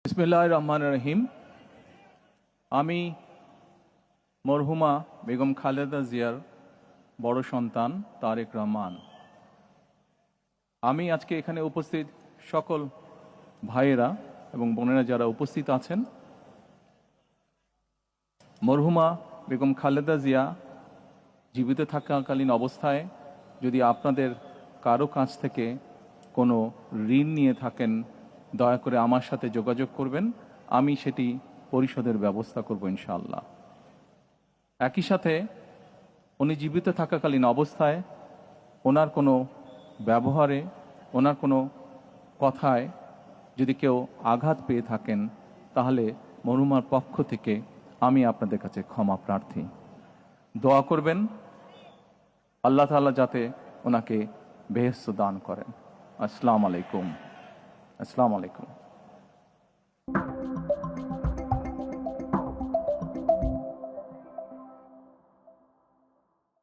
বিসমিল্লাহির রহমানির রহিম। আমি মরহুমা বেগম খালেদা জিয়ার বড় সন্তান তারেক রহমান। আমি আজকে এখানে উপস্থিত সকল ভাইয়েরা এবং বোনেরা যারা উপস্থিত আছেন, মরহুমা বেগম খালেদা জিয়া জীবিত থাকাকালীন অবস্থায় যদি আপনাদের কারো কাছ থেকে কোনো ঋণ নিয়ে থাকেন, দয়া করে আমার সাথে যোগাযোগ করবেন, আমি সেটি পরিশোধের ব্যবস্থা করব ইনশাআল্লাহ। একই সাথে উনি জীবিত থাকাকালীন অবস্থায় ওনার কোনো ব্যবহারে, ওনার কোনো কথায় যদি কেউ আঘাত পেয়ে থাকেন, তাহলে মরহুমার পক্ষ থেকে আমি আপনাদের কাছে ক্ষমা প্রার্থী। দোয়া করবেন আল্লাহ তাআলা যাতে ওনাকে বেহেশত দান করেন। আসসালামু আলাইকুম।